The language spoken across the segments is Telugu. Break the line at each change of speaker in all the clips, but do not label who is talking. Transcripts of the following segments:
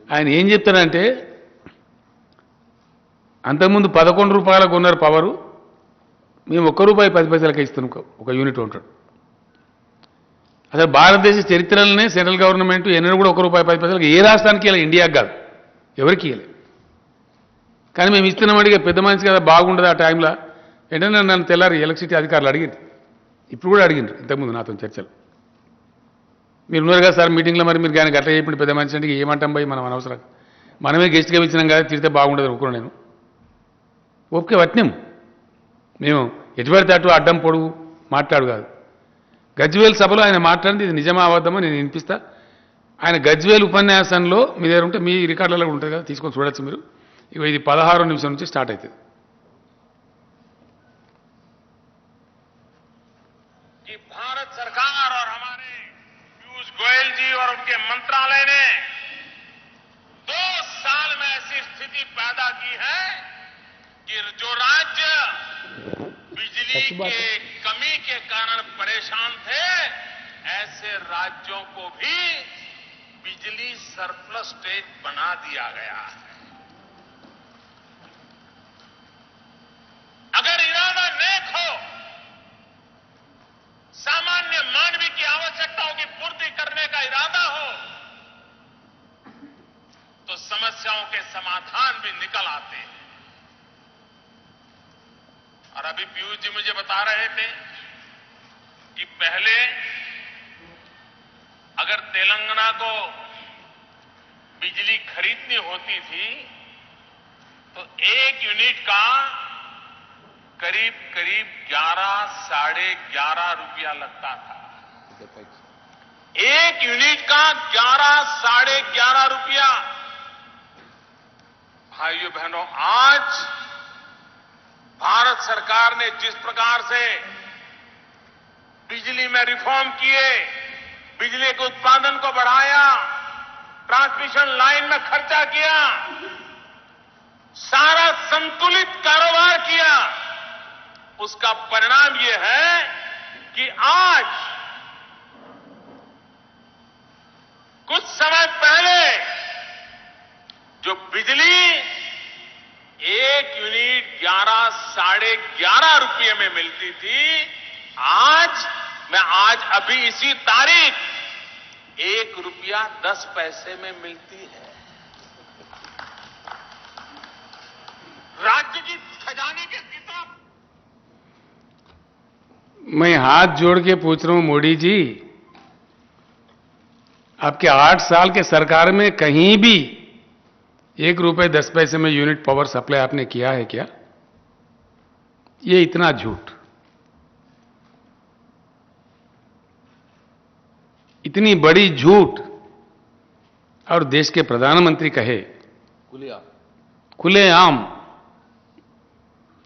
ఆయన ఏం చెప్తాడంటే అంతకుముందు 11 రూపాయలకు కొన్నారు పవరు, మేము ₹1.10 ఇస్తున్నాం ఒక యూనిట్ ఉంటాడు. అసలు భారతదేశ చరిత్రలోనే సెంట్రల్ గవర్నమెంట్ ఎన్నడూ కూడా ₹1.10 ఏ రాష్ట్రానికి ఇవ్వలేదు, ఇండియాకి కాదు, ఎవరికి ఇవ్వలేదు. కానీ మేము ఇస్తున్నామడిగా పెద్ద మనిషి కదా బాగుండదు ఆ టైంలో వెంటనే నన్ను తెల్లారి ఎలక్ట్రిసిటీ అధికారులు అడిగింది, ఇప్పుడు కూడా అడిగిండ్రు ఇంతకుముందు నాతో చర్చలు. మీరు ఉన్నారు కదా సార్ మీటింగ్లో, మరి మీరు కానీ గట్ల చెప్పండి పెద్ద మనిషి అంటే ఏమంటాం పోయి మనం అనవసరం, మనమే గెస్ట్గా ఇచ్చినాం కదా తిరిగితే బాగుండదు అనుకున్నాను నేను. ఓకే వట్నం మేము ఎటుపడితే అటు అడ్డం పొడుగు మాట్లాడు కాదు. గజ్వేల్ సభలో ఆయన మాట్లాడింది ఇది నిజమా అబద్ధమో నేను వినిపిస్తా. ఆయన గజ్వేల్ ఉపన్యాసంలో మీ దగ్గర ఉంటే మీ రికార్డులలో ఉంటుంది కదా తీసుకొని చూడొచ్చు మీరు. ఇక ఇది 16 నిమిషం నుంచి స్టార్ట్ అవుతుంది.
कि भारत सरकार और हमारे पीयूष गोयल जी और उनके मंत्रालय ने 2 साल में ऐसी स्थिति पैदा की है कि जो राज्य बिजली के कमी के कारण परेशान थे, ऐसे राज्यों को भी बिजली सरप्लस स्टेट बना दिया गया है. अगर इरादा नेक हो, सामान्य मानवीय की आवश्यकताओं की पूर्ति करने का इरादा हो, तो समस्याओं के समाधान भी निकल आते हैं. और अभी पीयूष जी मुझे बता रहे थे कि पहले अगर तेलंगाना को बिजली खरीदनी होती थी तो 1 यूनिट का करीब 11 साढ़े 11 रुपया लगता था. 1 यूनिट का 11 साढ़े 11 रुपया. भाइयों बहनों, आज भारत सरकार ने जिस प्रकार से बिजली में रिफॉर्म किए, बिजली के उत्पादन को बढ़ाया, ट्रांसमिशन लाइन में खर्चा किया, सारा संतुलित कारोबार किया, उसका परिणाम यह है कि आज कुछ समय पहले जो बिजली 1 यूनिट 11 साढ़े 11 रुपये में मिलती थी, आज अभी इसी तारीख 1 रुपया 10 पैसे में मिलती है. राज्य की खजाने के किताब.
मैं हाथ जोड़ के पूछ रहा हूं मोदी जी, आपके 8 साल के सरकार में कहीं भी ₹1.10 में यूनिट पावर सप्लाई आपने किया है क्या? ये इतना झूठ, इतनी बड़ी झूठ, और देश के प्रधानमंत्री कहे खुलेआम,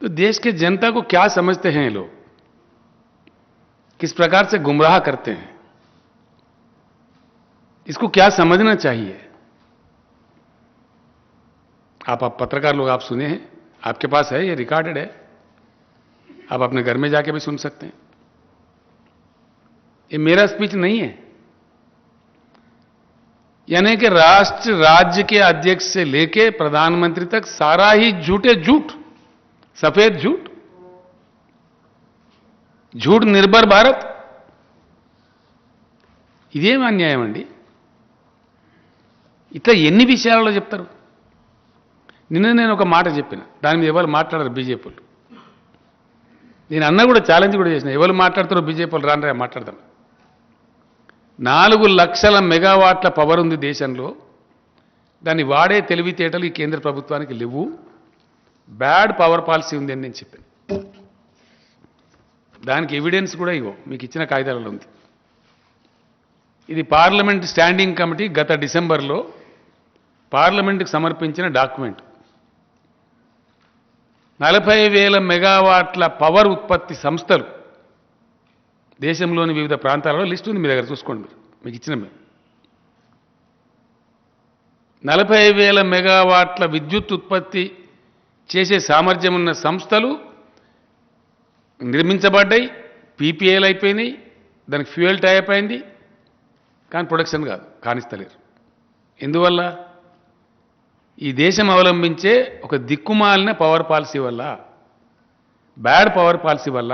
तो देश के जनता को क्या समझते हैं लोग, किस प्रकार से गुमराह करते हैं, इसको क्या समझना चाहिए. आप पत्रकार लोग आप सुने हैं, आपके पास है, ये रिकॉर्डेड है, आप अपने घर में जाके भी सुन सकते हैं. ये मेरा स्पीच नहीं है. यानी कि राष्ट्र राज्य के अध्यक्ष से लेके प्रधानमंत्री तक सारा ही झूठे झूठ, सफेद झूठ, झूठ निर्भर भारत. ఇదేం అన్యాయం అండి. ఇట్లా ఎన్ని విషయాలలో చెప్తారు. నిన్న నేను ఒక మాట చెప్పిన, దాని మీద ఎవరు మాట్లాడారు బీజేపీలు. నేను అన్న కూడా ఛాలెంజ్ కూడా చేసిన, ఎవరు మాట్లాడతారో బీజేపీలు రానరా మాట్లాడదాం. 4 లక్షల మెగావాట్ల పవర్ ఉంది దేశంలో, దాన్ని వాడే తెలివితేటలు ఈ కేంద్ర ప్రభుత్వానికి లేవు, బ్యాడ్ పవర్ పాలసీ ఉంది అని నేను చెప్పాను. దానికి ఎవిడెన్స్ కూడా ఇవ్వ మీకు ఇచ్చిన కాగితాలలో ఉంది. ఇది పార్లమెంట్ స్టాండింగ్ కమిటీ గత డిసెంబర్లో పార్లమెంట్కి సమర్పించిన డాక్యుమెంట్. 40,000 మెగావాట్ల పవర్ ఉత్పత్తి సంస్థలు దేశంలోని వివిధ ప్రాంతాలలో లిస్ట్ ఉంది, మీ దగ్గర చూసుకోండి, మీకు ఇచ్చిన 40,000 మెగావాట్ల విద్యుత్ ఉత్పత్తి చేసే సామర్థ్యం ఉన్న సంస్థలు నిర్మించబడ్డాయి, పీపీఏలు అయిపోయినాయి, దానికి ఫ్యూయల్ టైప్ అయింది, కానీ ప్రొడక్షన్ కాదు, కానిస్తలేరు. ఎందువల్ల? ఈ దేశం అవలంబించే ఒక దిక్కుమాలిన పవర్ పాలసీ వల్ల, బ్యాడ్ పవర్ పాలసీ వల్ల,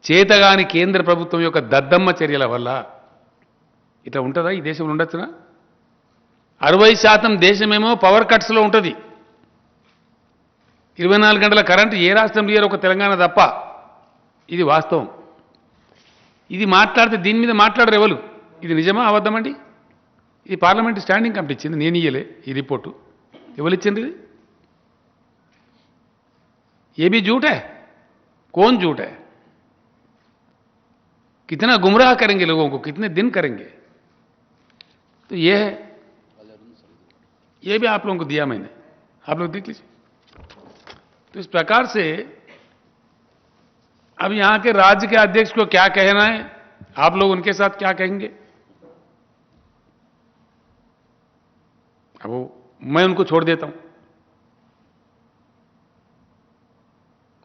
చేతగాని కేంద్ర ప్రభుత్వం యొక్క దద్దమ్మ చర్యల వల్ల ఇట్లా ఉంటుందా? ఈ దేశంలో ఉండొచ్చునా? 60% దేశమేమో పవర్ కట్స్లో ఉంటుంది. 24 గంటల కరెంటు ఏ రాష్ట్రం లేరు, ఒక తెలంగాణ తప్ప. ఇది వాస్తవం. ఇది మాట్లాడితే దీని మీద మాట్లాడరు ఎవరు. ఇది నిజమా అబద్ధమండి? ఇది పార్లమెంట్ స్టాండింగ్ కమిటీ ఇచ్చింది, నేను ఇయ్యలే ఈ రిపోర్టు. ఎవరు ఇచ్చింది ఇది? ये भी झूठ है? कौन झूठ है? कितना गुमराह करेंगे लोगों को, कितने दिन करेंगे? तो ये है, ये भी आप लोगों को दिया मैंने, आप लोग देख लीजिए. तो इस प्रकार से अब यहां के राज्य के अध्यक्ष को क्या कहना है, आप लोग उनके साथ क्या कहेंगे? अब मैं उनको छोड़ देता हूं.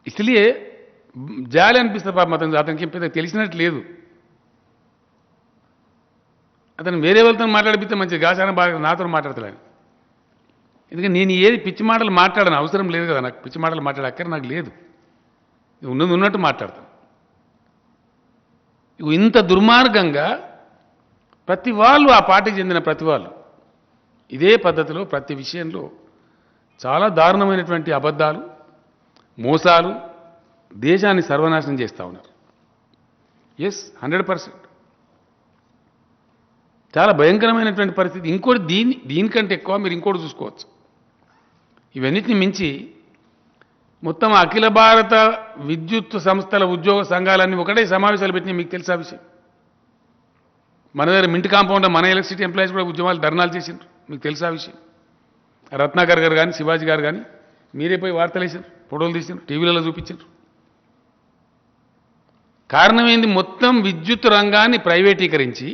इसलिए జాలి అనిపిస్తుంది పాపం అతనికి పెద్ద తెలిసినట్టు లేదు. అతను వేరే వాళ్ళతో మాట్లాడిపిస్తే మంచిది, గాసాన బాగా నాతో మాట్లాడతాను. ఎందుకంటే నేను ఏది పిచ్చి మాటలు మాట్లాడను, అవసరం లేదు కదా నాకు. పిచ్చి మాటలు మాట్లాడే అక్కర నాకు లేదు. ఉన్నది ఉన్నట్టు మాట్లాడతాను. ఇంత దుర్మార్గంగా ప్రతి వాళ్ళు, ఆ పార్టీకి చెందిన ప్రతి వాళ్ళు ఇదే పద్ధతిలో ప్రతి విషయంలో చాలా దారుణమైనటువంటి అబద్ధాలు, మోసాలు, దేశాన్ని సర్వనాశనం చేస్తూ ఉన్నారు. ఎస్, 100%. చాలా భయంకరమైనటువంటి పరిస్థితి. ఇంకోటి దీనికంటే ఎక్కువ మీరు ఇంకోటి చూసుకోవచ్చు. ఇవన్నిటిని మించి మొత్తం అఖిల భారత విద్యుత్ సంస్థల ఉద్యోగ సంఘాలన్నీ ఒకటే సమావేశాలు పెట్టినాయి. మీకు తెలుసా విషయం? మన దగ్గర మింట్ కాంపౌండ్లో మన ఎలక్ట్రిసిటీ ఎంప్లాయీస్ కూడా ఉద్యమాలు, ధర్నాలు చేసిండ్రు. మీకు తెలుసా విషయం? రత్నాకర్ గారు కానీ, శివాజీ గారు కానీ మీరే పోయి వార్తలు వేసారు, ఫోటోలు తీసిండ్రు, టీవీలలో చూపించారు. కారణం ఏంది? మొత్తం విద్యుత్ రంగాన్ని ప్రైవేటీకరించి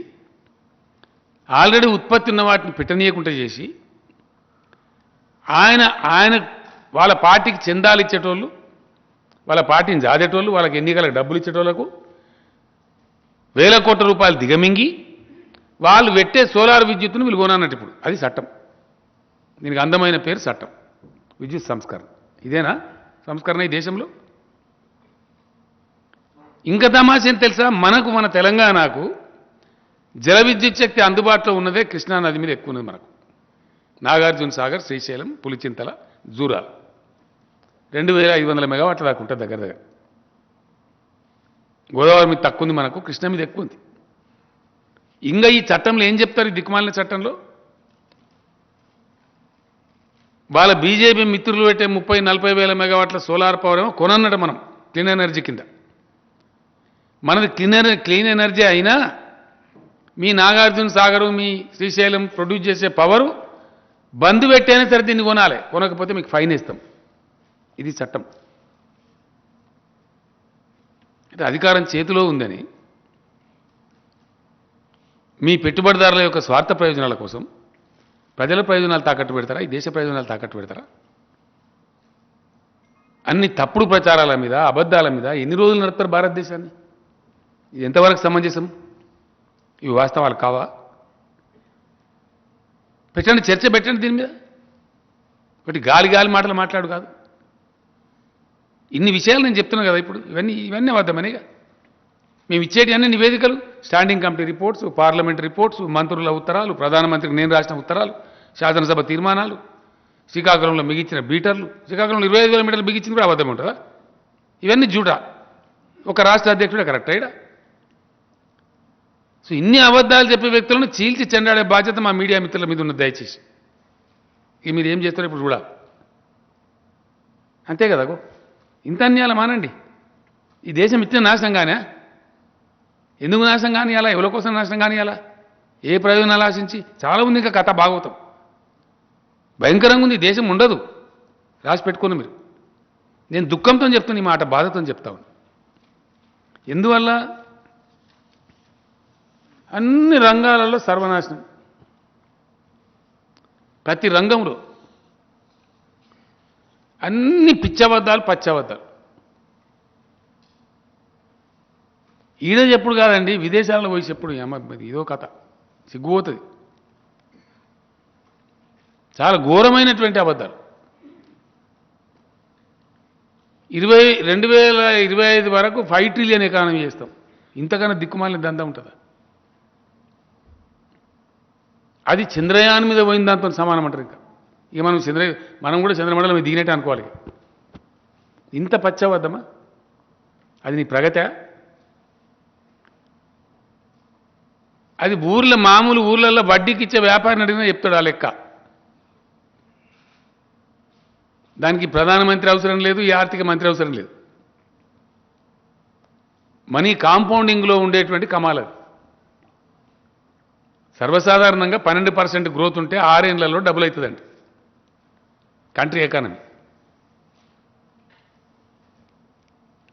ఆల్రెడీ ఉత్పత్తి ఉన్న వాటిని పెట్టనీయకుండా చేసి ఆయన వాళ్ళ పార్టీకి చందాలు ఇచ్చేటోళ్ళు, వాళ్ళ పార్టీని జాదేటోళ్ళు, వాళ్ళకి ఎన్నికలకు డబ్బులు ఇచ్చేటోళ్లకు వేల కోట్ల రూపాయలు దిగమింగి వాళ్ళు పెట్టే సోలార్ విద్యుత్తును వీళ్ళు కొనన్నట్టు. ఇప్పుడు అది చట్టం. దీనికి అందమైన పేరు చట్టం, విద్యుత్ సంస్కరణ. ఇదేనా సంస్కరణ ఈ దేశంలో? ఇంకా తమాషా ఏం తెలుసా? మన తెలంగాణకు జల విద్యుత్ శక్తి అందుబాటులో ఉన్నదే కృష్ణా నది మీద ఎక్కువ ఉన్నది. మనకు నాగార్జున సాగర్, శ్రీశైలం, పులిచింతల, జూరాల 2500 మెగావాట్ల దాకా ఉంటుంది దగ్గర దగ్గర. గోదావరి మీద తక్కువ ఉంది మనకు, కృష్ణ మీద ఎక్కువ ఉంది. ఇంకా ఈ చట్టంలో ఏం చెప్తారు? ఈ దిక్కుమాలిన చట్టంలో వాళ్ళ బీజేపీ మిత్రులు పెట్టే 30-40 వేల మెగావాట్ల సోలార్ పవర్ ఏమో కొనన్నట మనం క్లీన్ ఎనర్జీ కింద. మనది క్లీన్ ఎనర్జీ అయినా మీ నాగార్జున సాగరు, మీ శ్రీశైలం ప్రొడ్యూస్ చేసే పవరు బంద్ పెట్టైనా సరే దీన్ని కొనాలి, కొనకపోతే మీకు ఫైన్ ఇస్తాం. ఇది చట్టం. అంటే అధికారం చేతిలో ఉందని మీ పెట్టుబడిదారుల యొక్క స్వార్థ ప్రయోజనాల కోసం ప్రజల ప్రయోజనాలు తాకట్టు పెడతారా? ఈ దేశ ప్రయోజనాలు తాకట్టు పెడతారా? అన్ని తప్పుడు ప్రచారాల మీద, అబద్ధాల మీద ఎన్ని రోజులు నడుపుతారు భారతదేశాన్ని? ఇది ఎంతవరకు సమంజసం? ఇవి వాస్తవాలు కావా? పెట్టండి, చర్చ పెట్టండి దీని మీద. ఒకటి గాలి మాటలు మాట్లాడు కాదు. ఇన్ని విషయాలు నేను చెప్తున్నా కదా ఇప్పుడు. ఇవన్నీ అబద్ధమనేగా. మేము ఇచ్చేటి అన్ని నివేదికలు, standing committee reports, parliament reports, మంత్రుల ఉత్తరాలు, ప్రధానమంత్రికి నేను రాసిన ఉత్తరాలు, శాసనసభ తీర్మానాలు, శ్రీకాకుళంలో మిగిచిన బీటర్లు. శ్రీకాకుళంలో 25,000 మీటర్లు బిగించింది కూడా అబద్ధం ఉంటుందా? ఇవన్నీ జూటా. ఒక రాష్ట్ర అధ్యక్షుడే కరెక్ట్ అయ్యా? సో ఇన్ని అబద్ధాలు చెప్పే వ్యక్తులను చీల్చి చెండాడే బాధ్యత మా మీడియా మిత్రుల మీద ఉన్నది. దయచేసి ఇక మీరు ఏం చేస్తారో ఇప్పుడు చూడాలి. అంతే కదా? ఇంత అన్యాయాలు మానండి. ఈ దేశం ఇచ్చిన నాశనం కానే? ఎందుకు నాశనం కానీ అలా? ఎవరి కోసం నాశనం కానీ అలా? ఏ ప్రయోజనాలు ఆశించి? చాలా ఉంది ఇంకా కథ. భాగవతం భయంకరంగా ఉంది. దేశం ఉండదు. రాసి పెట్టుకుని మీరు. నేను దుఃఖంతో చెప్తాను ఈ మాట, బాధతో చెప్తా ఉన్నాను. ఎందువల్ల? అన్ని రంగాలలో సర్వనాశనం. ప్రతి రంగంలో అన్ని పిచ్చబద్దాలు, పచ్చబద్దాలు. ఈడ చెప్పుడు కాదండి, విదేశాల్లో పోయి చెప్పుడు. ఇదో కథ, సిగ్గుపోతుంది. చాలా ఘోరమైనటువంటి అబద్ధాలు. 2025 వరకు 5 ట్రిలియన్ ఎకానమీ చేస్తాం. ఇంతకన్నా దిక్కుమాలిన దందా ఉంటుందా? అది చంద్రయాన్ మీద పోయిన దాంతో సమానం అంటారు. ఇంకా ఇక మనం కూడా చంద్రమండలం మీద దిగినట్టు అనుకోవాలి. ఇంత పచ్చవద్దమా? అది నీ ప్రగతి? అది మామూలు ఊర్లలో వడ్డీకి ఇచ్చే వ్యాపారిని అడిగినా చెప్తాడు ఆ లెక్క. దానికి ప్రధానమంత్రి అవసరం లేదు, ఈ ఆర్థిక మంత్రి అవసరం లేదు. మనీ కాంపౌండింగ్లో ఉండేటువంటి కమాల్ అది. సర్వసాధారణంగా 12% గ్రోత్ ఉంటే 6 ఏళ్లలో డబుల్ అవుతుందండి కంట్రీ ఎకానమీ.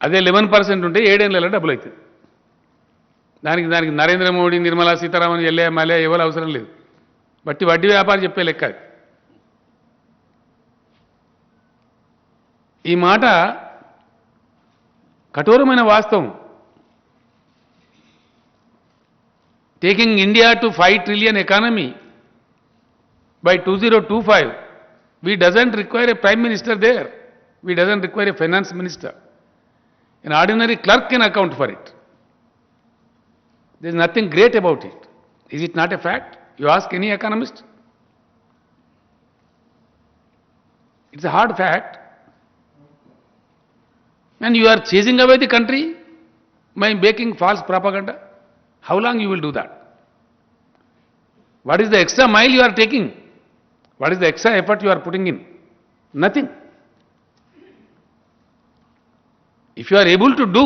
అదే 11% ఉంటే 7 ఏళ్లలో డబుల్ అవుతుంది. దానికి నరేంద్ర మోడీ, నిర్మలా సీతారామన్, ఎల్ఏ మల్యా ఎవరు అవసరం లేదు. బట్టి వడ్డీ వ్యాపారం చెప్పే లెక్క అది. ఈ మాట కఠోరమైన వాస్తవం. taking India to 5 trillion economy by 2025, we doesn't require a prime minister there. We doesn't require a finance minister. An ordinary clerk can account for it. There is nothing great about it. Is it not a fact? You ask any economist. It's a hard fact. And you are chasing away the country by making false propaganda. How long you will do that? What is the extra mile you are taking? What is the extra effort you are putting in? Nothing. If you are able to do,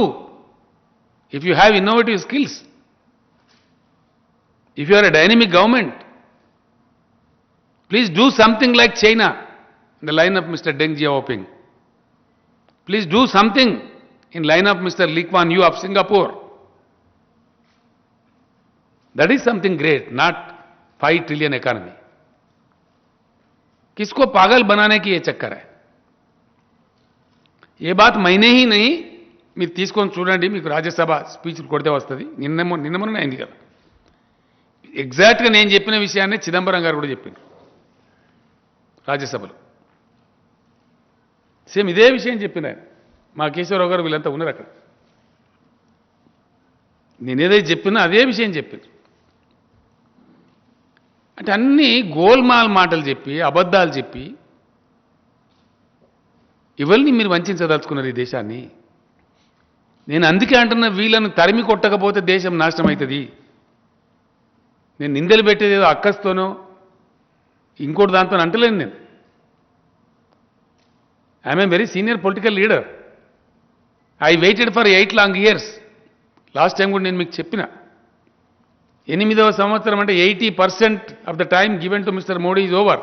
if you have innovative skills, if you are a dynamic government, please do something like China, in the line of Mr. Deng Xiaoping. Please do something in line of Mr. Lee Kuan Yew of Singapore. That is something great, not 5 trillion economy. किसको पागल बनाने की ये चक्कर है? ये बात मैंने ही नहीं, మీరు తీసుకొని చూడండి, మీకు రాజ్యసభ స్పీచ్లు కొడితే వస్తుంది. నిన్న అయింది కదా. ఎగ్జాక్ట్గా నేను చెప్పిన విషయాన్ని చిదంబరం గారు కూడా చెప్పింది రాజ్యసభలో. సేమ్ ఇదే విషయం చెప్పిన ఆయన. మా కేశవరావు గారు వీళ్ళంతా ఉన్నారు అక్కడ. నేనేదైతే చెప్పినా అదే విషయం చెప్పింది. అంటే అన్నీ గోల్మాల్ మాటలు చెప్పి, అబద్ధాలు చెప్పి, ఇవన్నీ మీరు వంచదలుచుకున్నారు ఈ దేశాన్ని. నేను అందుకే అంటున్నా, వీళ్ళను తరిమి కొట్టకపోతే దేశం నాశనం అవుతుంది. నేను నిందలు పెట్టేది ఏదో అక్కస్తోనో ఇంకోటి దాంతో అంటలేను. నేను I'm a very senior political leader. I waited for 8 long years. Last time కూడా నేను మీకు చెప్పిన, 8వ సంవత్సరం అంటే 80% of the time given to mister Modi is over.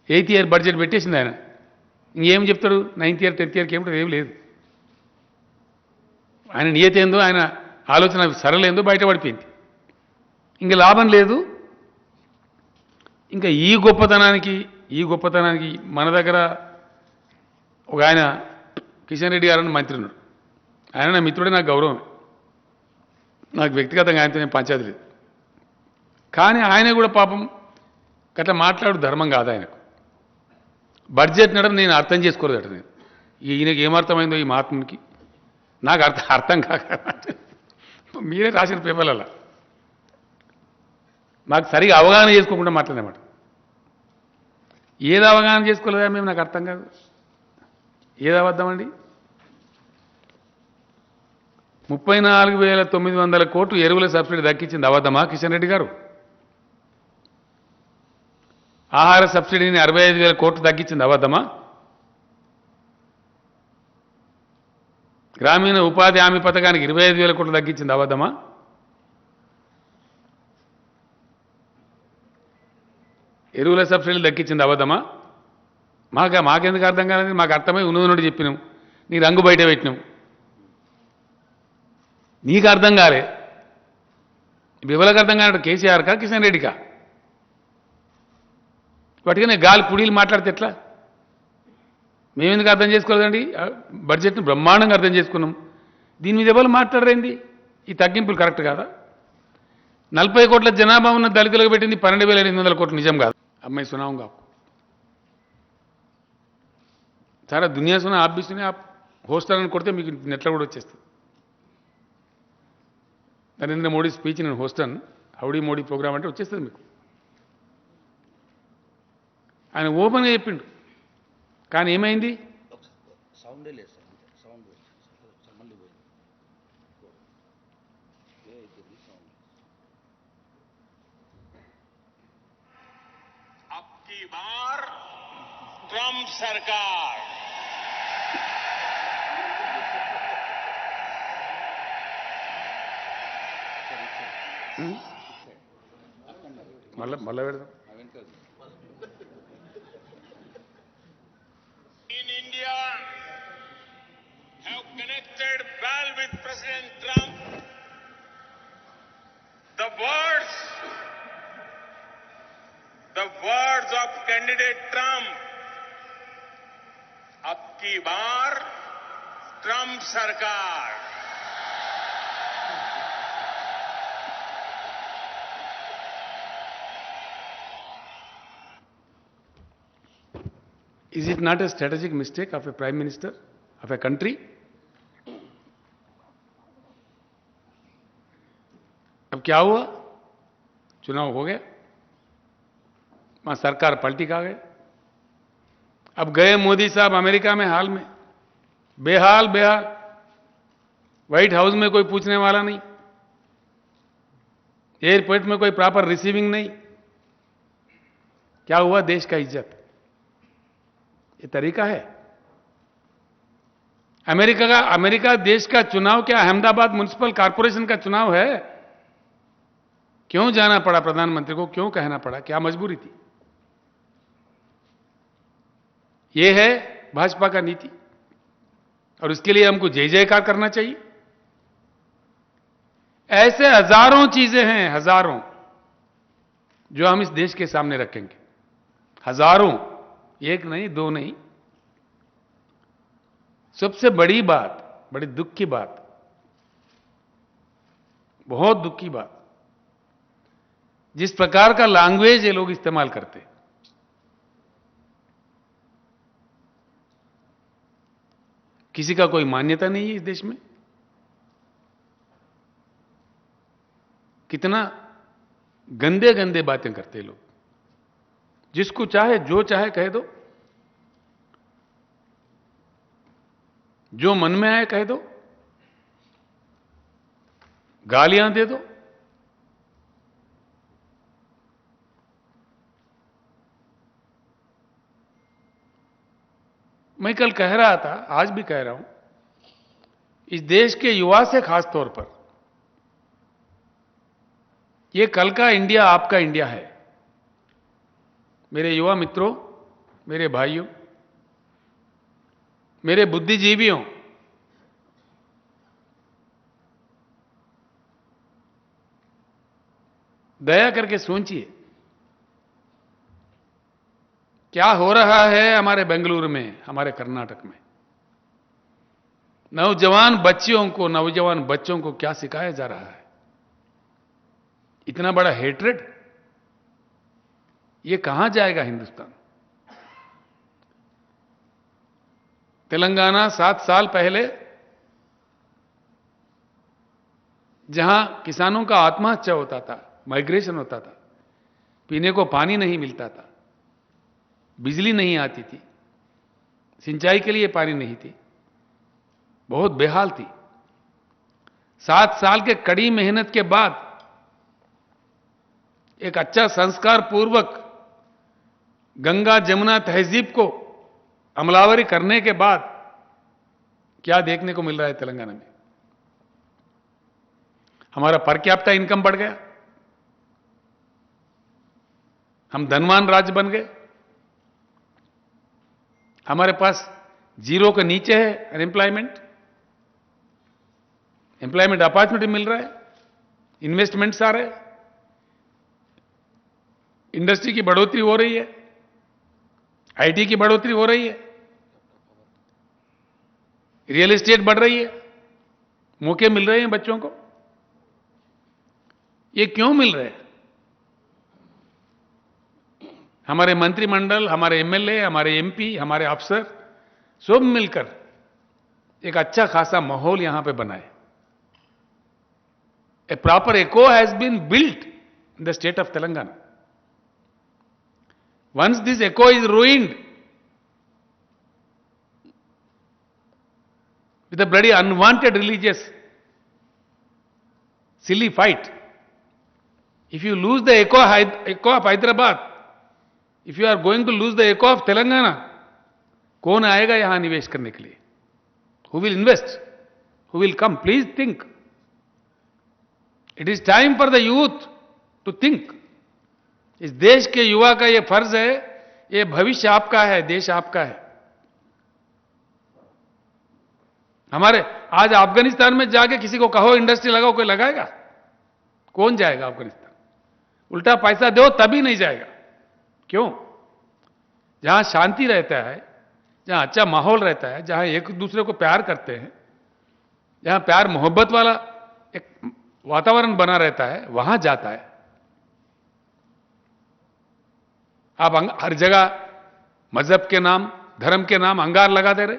8th year budget పెట్టేసింది ఆయన. ఇంకేం చెప్తాడు? 9th year 10th yearకి ఏమిటో ఏం లేదు. ఆయన నియతి ఏందో, ఆయన ఆలోచన సరళేందో బయటపడిపోయింది. ఇంక లాభం లేదు. ఇంకా ఈ గొప్పతనానికి మన దగ్గర ఒక ఆయన కిషన్ రెడ్డి గారని మంత్రి ఉన్నాడు. ఆయన నా మిత్రుడే, నాకు గౌరవం. నాకు వ్యక్తిగతంగా ఆయనతో నేను పంచాయతీ లేదు. కానీ ఆయన కూడా పాపం అట్లా మాట్లాడు ధర్మం కాదు ఆయనకు. బడ్జెట్ నడని నేను అర్థం చేసుకోలేదట. నేను ఈయనకి ఏమర్థమైందో ఈ మహాత్మునికి నాకు అర్థం కాక మీరే రాసిన పేపర్లలో నాకు సరిగా అవగాహన చేసుకోకుండా మాట్లాడేమాట. ఏది అవగాహన చేసుకోలేదా మేము? నాకు అర్థం కాదు. ఏది అబద్ధమండి? 34,900 కోట్లు ఎరువుల సబ్సిడీ దక్కించింది అబద్ధమా కిషన్ రెడ్డి గారు? ఆహార సబ్సిడీని 65,000 కోట్లు తగ్గించింది అబద్ధమా? గ్రామీణ ఉపాధి హామీ పథకానికి 25,000 కోట్లు తగ్గించింది అబద్ధమా? ఎరువుల సబ్సిడీలు దక్కించింది అబద్ధమా? మాకెందుకు అర్థం కాలేదు? మాకు అర్థమై ఉన్నది చెప్పినాం, నీ రంగు బయట పెట్టినాం. నీకు అర్థం కాలే. ఎవరికి అర్థం కానట్టు? కేసీఆర్కా కిషన్ రెడ్డికా? వాటికనే గాలి పుడీలు మాట్లాడితే ఎట్లా? మేమెందుకు అర్థం చేసుకోలేదండి? బడ్జెట్ను బ్రహ్మాండంగా అర్థం చేసుకున్నాం. దీని మీద ఎవరు మాట్లాడరేంది? ఈ తగ్గింపులు కరెక్ట్ కాదా? 40 కోట్ల జనాభా ఉన్న దళితులకు పెట్టింది 12,800 కోట్లు నిజం కాదు. अब मैं सुनाऊंगा आपको, सारा दुनिया सुना, आप भी सुने. आप होस्टारని కొడితే మీకు నెట్లో కూడా వచ్చేస్తుంది. నరేంద్ర మోడీ స్పీచ్ నేను హోస్టన్ హౌడీ మోడీ ప్రోగ్రామ్ అంటే వచ్చేస్తుంది మీకు. ఆయన ఓపెన్గా చెప్పిండు. కానీ ఏమైంది?
సౌండే లేదు సార్, సౌండ్ మళ్ళీ పోయింది.
अब की बार ट्रंप सरकार
మళ్ళా పెడదాం.
in India have connected well with President Trump. The words of candidate Trump. अब की बार ट्रंप सरकार.
Is it not a strategic mistake of a prime minister of a country? अब क्या हुआ? चुनाव हो गया, वहां सरकार पलटी खा गए. अब गए मोदी साहब अमेरिका में, हाल में बेहाल बेहाल, व्हाइट हाउस में कोई पूछने वाला नहीं, एयरपोर्ट में कोई प्रॉपर रिसीविंग नहीं. क्या हुआ? देश का इज्जत. ये तरीका है अमेरिका देश का चुनाव क्या अहमदाबाद म्युनिसिपल कॉर्पोरेशन का चुनाव है? क्यों जाना पड़ा प्रधानमंत्री को? क्यों कहना पड़ा? क्या मजबूरी थी? ये है भाजपा का नीति, और इसके लिए हमको जय जयकार करना चाहिए. ऐसे हजारों चीजें हैं, हजारों, जो हम इस देश के सामने रखेंगे. हजारों, एक नहीं, दो नहीं. सबसे बड़ी बात, बड़ी दुख की बात, बहुत दुख की बात, जिस प्रकार का लैंग्वेज ये लोग इस्तेमाल करते, किसी का कोई मान्यता नहीं है इस देश में. कितना गंदे गंदे बातें करते लोग. जिसको चाहे जो चाहे कह दो, जो मन में आए कह दो, गालियां दे दो. मैं कल कह रहा था, आज भी कह रहा हूं, इस देश के युवा से खास तौर पर, ये कल का इंडिया आपका इंडिया है. मेरे युवा मित्रों, मेरे भाइयों, मेरे बुद्धिजीवियों, दया करके सोचिए क्या हो रहा है हमारे बेंगलुरु में, हमारे कर्नाटक में. नौजवान बच्चों को क्या सिखाया जा रहा है? इतना बड़ा हेट्रेड, ये कहां जाएगा हिंदुस्तान? तेलंगाना 7 साल पहले, जहां किसानों का आत्महत्या होता था, माइग्रेशन होता था, पीने को पानी नहीं मिलता था, बिजली नहीं आती थी, सिंचाई के लिए पानी नहीं थी, बहुत बेहाल थी. 7 साल के कड़ी मेहनत के बाद, एक अच्छा संस्कार पूर्वक गंगा जमुना तहजीब को अमलावरी करने के बाद क्या देखने को मिल रहा है तेलंगाना में? हमारा पर कैपिटा इनकम बढ़ गया, हम धनवान राज्य बन गए. हमारे पास 0 के नीचे है अनएम्प्लॉयमेंट, एम्प्लॉयमेंट अपॉर्चुनिटी मिल रहा है, इन्वेस्टमेंट्स आ रहे हैं, इंडस्ट्री की बढ़ोतरी हो रही है, आईटी की बढ़ोतरी हो रही है, रियल एस्टेट बढ़ रही है, मौके मिल रहे हैं बच्चों को. ये क्यों मिल रहे हैं? हमारे मंत्रिमंडल, हमारे एमएलए, हमारे एमपी, हमारे अफसर सब मिलकर एक अच्छा खासा माहौल यहां पे बनाए. A proper echo has been built in the state of Telangana. Once this echo is ruined with a bloody unwanted religious silly fight, if you lose the echo of Hyderabad, if you are going to lose the echo of Telangana, कौन आएगा यहां निवेश करने के लिए? Who will invest? Who will come? Please think. It is time for the youth to think. इस देश के युवा का ये फर्ज है, ये भविष्य आपका है, देश आपका है. हमारे आज अफगानिस्तान में जाके किसी को कहो इंडस्ट्री लगाओ, कोई लगाएगा? कौन जाएगा अफगानिस्तान? उल्टा पैसा दो तभी नहीं जाएगा. क्यों? जहां शांति रहता है, जहां अच्छा माहौल रहता है, जहां एक दूसरे को प्यार करते हैं, जहां प्यार मोहब्बत वाला एक वातावरण बना रहता है, वहां जाता है. आप हर जगह मजहब के नाम, धर्म के नाम अंगार लगा दे रहे.